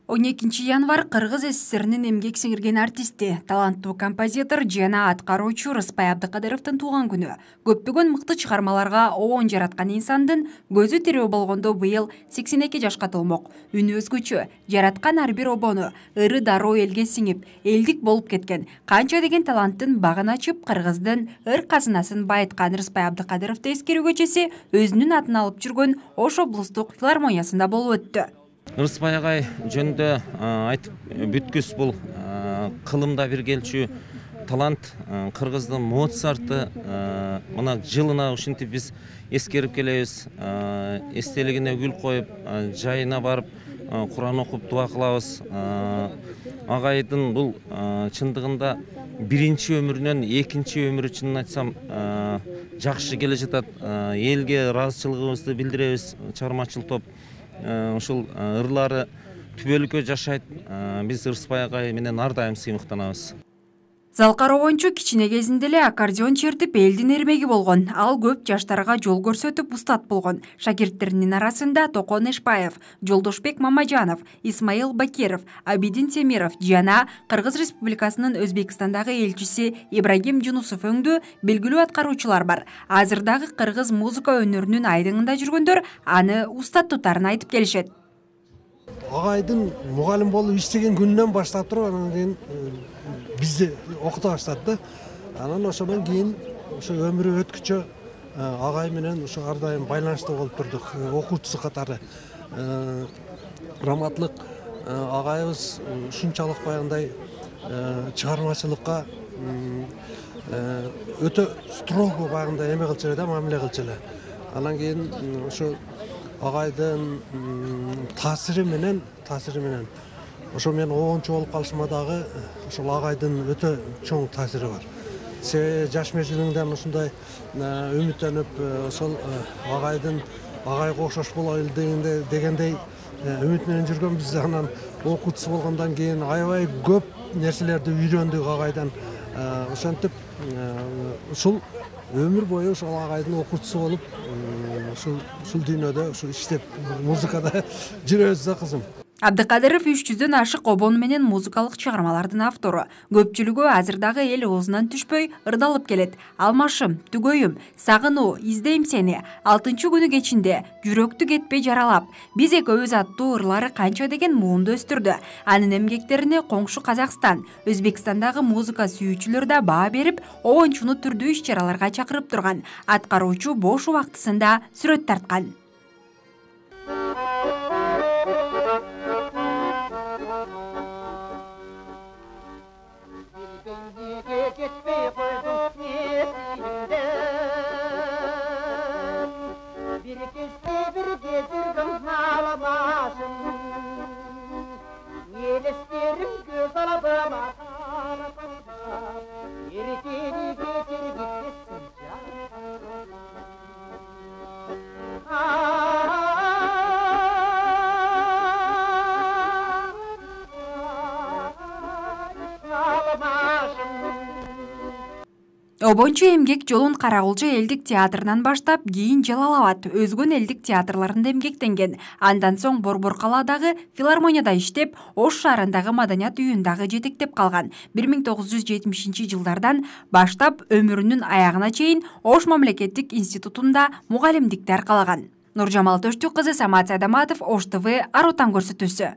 12 январ Кыргыз СССРнин эмгек сиңирген артисти, таланттуу композитор жана аткаруучу Рыспай Абдыкадыровдун туулган күнү. Көптөгөн мыкты чыгармаларга оон жараткан инсандын көзү тирүү болгондо быйыл 82 жашка толмок. Үнү өзгөчө, жараткан ар бир обону ыры дароо элге сиңип, элдик болуп кеткен. Канча деген таланттын багын ачып, Кыргыздын ыр казынасын байыткан Рыспай Абдыкадыровду эскерүү кечеси өзүнүн атын алып жүргөн Ош облустук филармониясында болуп өттү. Рыспай агай жөнүндө айтып бүткүс бул кылымда бир келчү талант, Кыргыздын Моцарты, мына жылына ушинтип биз эскерип келебиз, эстелигине гүл коюп, жайына барып Куран окуп дуа кылабыз. Агайдын бул чындыгында биринчи өмүрүнөн экинчи өмүрү, чынын айтсам, жакшы келе жатат. Элге ыраазычылыгыбызды билдиребиз. Чыгармачыл топ ушул ырлары түбөлүккө жашайт. Биз Рыспай агай менен ар дайым сыймыктанабыз. Залкар обончу кичине кезинде эле аккордеон чертип элдин эрмеги болгон. Ал көп жаштарга жол көрсөтүп устат болгон. Шакирттеринин арасында Токон Эшпаев, Жолдошбек Мамажанов, Исмаил Бакиров, Абидин Темиров жана Кыргыз Республикасынын Өзбекстандагы элчиси Ибрагим Жунусов өңдүү белгилүү аткаруучулар бар. Азыр дагы кыргыз музыка өнөрүнүн айдыңында жүргөндөр аны устат тутарын айтып келишет. Агайдын мугалим болуп иштеген күнүнөн баштап туруп, анан кийин бизди окута баштады. Анан ошондон кийин ошо өмүрү өткүчө агай менен ошо ар дайым байланышта болуп турдук, окуучусу катары. Раматлык агайыбыз ушунчалык баягындай чыгармачылыкка өтө строго баягындай эме кылчу эле да, мамиле кылчу эле. Анан кийин ошо агайдын таасири менен ошо мен оончу болуп калышыма дагы ошол агайдын өтө чоң таасири бар. Себеби жаш мезгилиңден ушундай үмүттөнүп, ошол агайга окшош бололу дегендей үмүт менен жүргөнбүз. Анан окуучусу болгондон кийин аябай көп нерселерди үйрөндүк агайдан. Ошентип ушул өмүр бою ошол агайдын окуучусу болуп, ушул дүйнөдө ушу иштеп, музыкада жүрөбүз да кызым. Абдыкадыров 300дөн ашык обон менен музыкалык чыгармалардын автору. Көпчүлүгү азыр дагы эл оозунан түшпөй ырдалып келет. Алмашым, түгөйүм, сагынуу, издейм сени, 6 күнү кечинде, жүрөктү кетпей жаралап, биз экөөбүз аттуу ырлары канча деген муунду өстүрдү. Анын эмгектерине коңшу Казакстан, Өзбекстандагы музыка сүйүүчүлөр да баа берип, оончуну түрдүү иш-чараларга чакырып турган. Аткаруучу бош убактысында сүрөт тарткан. Обончу эмгек жолун Каракулча элдик театрынан баштап, кийин Жалал-Абад, өзгөн элдик театрларында эмгектенген. Андан соң Борбор калаадагы филармонияда иштеп, Ош шаарындагы маданият үйүндагы жетектеп калган. 1970-жылдардан баштап өмүрүнүн аягына чейин Ош мамлекеттик институтунда мугалимдикти аркалаган. Нуржамал Төштүк кызы, Самат Сайдаматов, Ош ТВ, Ар Отан көрсөтүүсү.